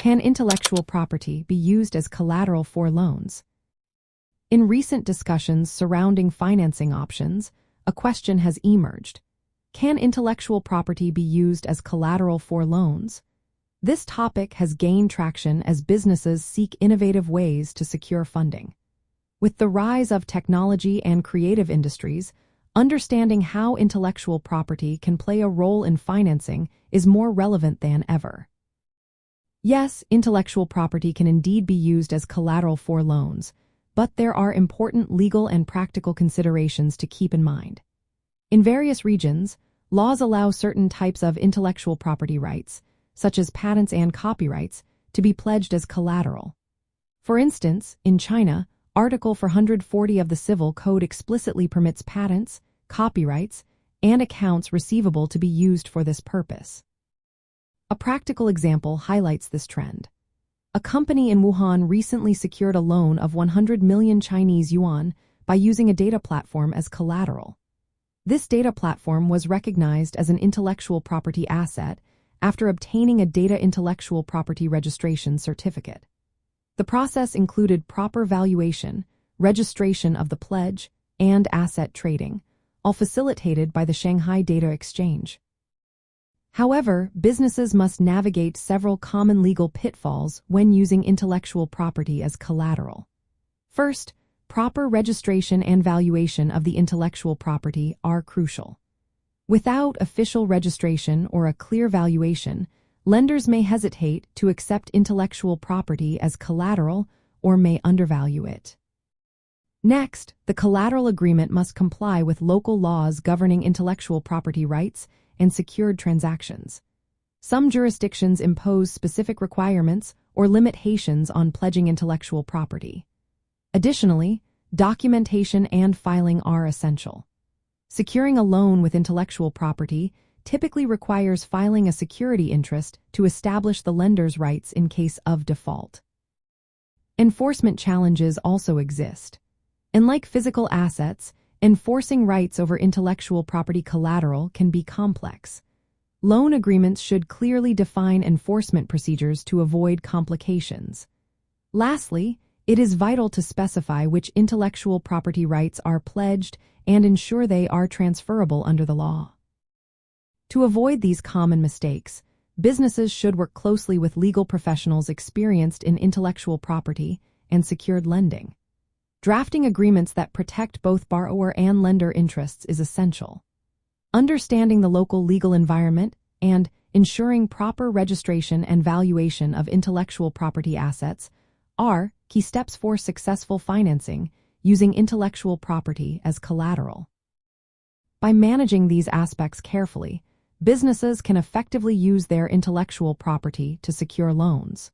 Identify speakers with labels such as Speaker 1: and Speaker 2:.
Speaker 1: Can intellectual property be used as collateral for loans? In recent discussions surrounding financing options, a question has emerged. Can intellectual property be used as collateral for loans? This topic has gained traction as businesses seek innovative ways to secure funding. With the rise of technology and creative industries, understanding how intellectual property can play a role in financing is more relevant than ever. Yes, intellectual property can indeed be used as collateral for loans, but there are important legal and practical considerations to keep in mind. In various regions, laws allow certain types of intellectual property rights, such as patents and copyrights, to be pledged as collateral. For instance, in China, Article 440 of the Civil Code explicitly permits patents, copyrights, and accounts receivable to be used for this purpose. A practical example highlights this trend. A company in Wuhan recently secured a loan of 100 million Chinese yuan by using a data platform as collateral. This data platform was recognized as an intellectual property asset after obtaining a data intellectual property registration certificate. The process included proper valuation, registration of the pledge, and asset trading, all facilitated by the Shanghai Data Exchange. However, businesses must navigate several common legal pitfalls when using intellectual property as collateral. First, proper registration and valuation of the intellectual property are crucial. Without official registration or a clear valuation, lenders may hesitate to accept intellectual property as collateral or may undervalue it. Next, the collateral agreement must comply with local laws governing intellectual property rights and secured transactions. Some jurisdictions impose specific requirements or limitations on pledging intellectual property. Additionally, documentation and filing are essential. Securing a loan with intellectual property typically requires filing a security interest to establish the lender's rights in case of default. Enforcement challenges also exist. Unlike physical assets, enforcing rights over intellectual property collateral can be complex. Loan agreements should clearly define enforcement procedures to avoid complications. Lastly, it is vital to specify which intellectual property rights are pledged and ensure they are transferable under the law. To avoid these common mistakes, businesses should work closely with legal professionals experienced in intellectual property and secured lending. Drafting agreements that protect both borrower and lender interests is essential. Understanding the local legal environment and ensuring proper registration and valuation of intellectual property assets are key steps for successful financing using intellectual property as collateral. By managing these aspects carefully, businesses can effectively use their intellectual property to secure loans.